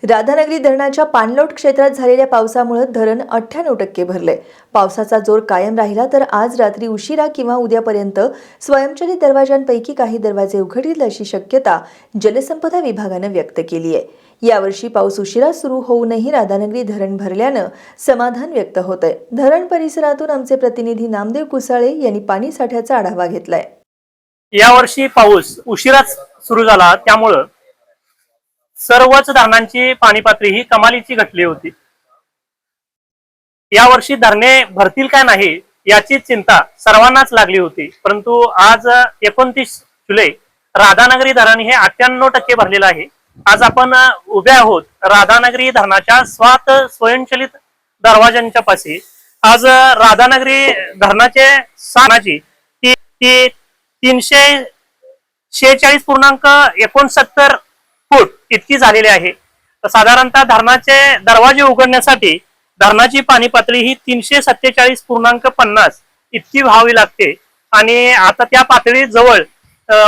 राधानगरी धरणाच्या पाणलोट क्षेत्रात झालेल्या पावसामुळे धरण 98% भरले। पावसाचा जोर कायम राहिला तर आज रात्री उशिरा किंवा उद्यापर्यंत स्वयंचलित दरवाजांपैकी काही दरवाजे उघडतील अशी शक्यता जलसंपदा विभागाने व्यक्त केली आहे। यावर्षी पाऊस उशिरा सुरू होऊनही राधानगरी धरण भरल्याने समाधान व्यक्त होतंय। धरण परिसरातून आमचे प्रतिनिधी नामदेव कुसाळे यांनी पाणी साठ्याचा आढावा घेतलाय। यावर्षी पाऊस उशिराच सुरू झाला, त्यामुळे सर्वच धरणांची पाणी पातळी ही कमालीची घटली होती। यावर्षी धरणे भरतील का नाही याची चिंता सर्वांनाच लागली होती, परंतु आज 29 जुलै राधानगरी धरण हे 98% भरलेलं आहे। आज आपण उभे आहोत राधानगरी धरणाच्या स्वयंचलित दरवाजांच्या पाशी। आज राधानगरी धरणाचे सानाची ती 346.69 फूट इतकी झालेली आहे। साधारणतः धरणाचे दरवाजे उघडण्यासाठी धरणाची पाणी पातळी ही 347.50 इतकी व्हावी लागते आणि आता त्या पातळी जवळ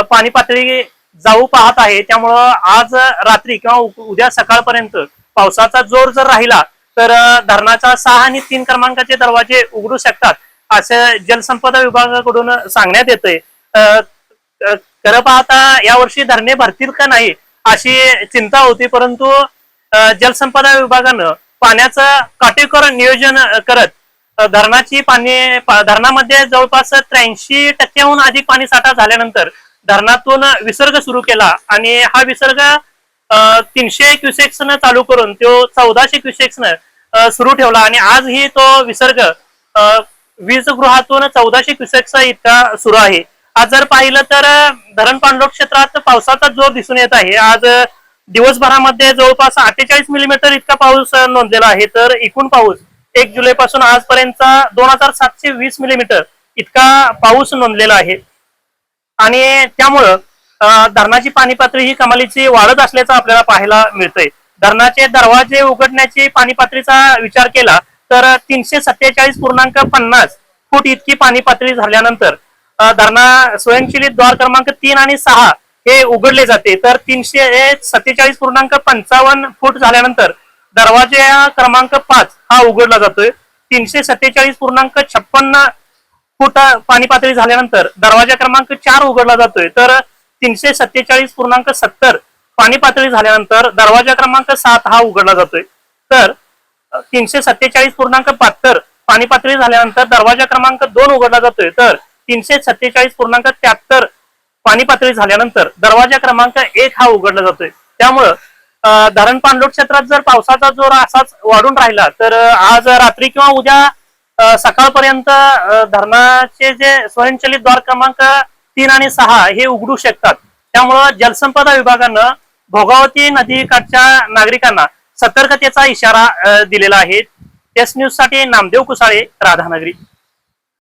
पाणी पातळी जाऊ पाहत आहे। त्यामुळे आज रात्री किंवा उद्या सकाळपर्यंत पावसाचा जोर जर राहिला तर धरणाचा 6 आणि 3 क्रमांकाचे दरवाजे उघडू शकतात असे जलसंपदा विभागाकडून सांगण्यात येते। खरं पाहता यावर्षी धरणे भरतील का नाही अशी चिंता होती, परंतु जलसंपदा विभागानं पाण्याचं काटेकोर नियोजन करत धरणामध्ये जवळपास 83% अधिक पाणी साठा झाल्यानंतर धरणातून विसर्ग सुरू केला आणि हा विसर्ग 300 क्युसेक्सनं चालू करून तो 1400 क्युसेक्सनं सुरू ठेवला आणि आजही तो विसर्ग वीजगृहातून 1400 क्युसेक्स इतका सुरू आहे। आज जर पाहिलं तर धरण पाणलोट क्षेत्रात पावसाचा जोर दिसून येत आहे। आज दिवसभरामध्ये जवळपास 48 मिलीमीटर इतका पाऊस नोंदलेला आहे, तर एकूण पाऊस 1 जुलै पासून आजपर्यंतचा 2720 मिलीमीटर इतका पाऊस नोंदलेला आहे आणि त्यामुळं धरणाची पाणी पातळी ही कमालीची वाढत असल्याचं आपल्याला पाहायला मिळतंय। धरणाचे दरवाजे उघडण्याची पाणी पातळीचा विचार केला तर 347.50 फूट इतकी पाणी पातळी झाल्यानंतर धरणा स्वयंचलित द्वार क्रमांक 3 आणि 6 हे उघडले जाते, तर 347.55 फूट झाल्यानंतर दरवाजे क्रमांक 5 हा उघडला जातोय। 347.56 फूट पाणी पातळी झाल्यानंतर दरवाजा क्रमांक 4 उघडला जातोय, तर 347.70 पाणी पातळी झाल्यानंतर दरवाजा क्रमांक 7 हा उघडला जातोय, तर 347.72 पाणी पातळी झाल्यानंतर दरवाजा क्रमांक 2 उघडला जातोय, तर 347.73 पाणी पातळी झाल्यानंतर दरवाजा क्रमांक 1 हा उघडला जातोय। त्यामुळं धरण पाणलोट क्षेत्रात जर पावसाचा जोर असाच वाढून राहिला तर आज रात्री किंवा उद्या सकाळपर्यंत धरणाचे जे स्वयंचलित द्वार क्रमांक 3 आणि 6 हे उघडू शकतात। त्यामुळं जलसंपदा विभागानं भोगावती नदीकाठच्या नागरिकांना सतर्कतेचा इशारा दिलेला आहे। टेस्ट न्यूज साठी नामदेव कुसाळे, राधानगरी।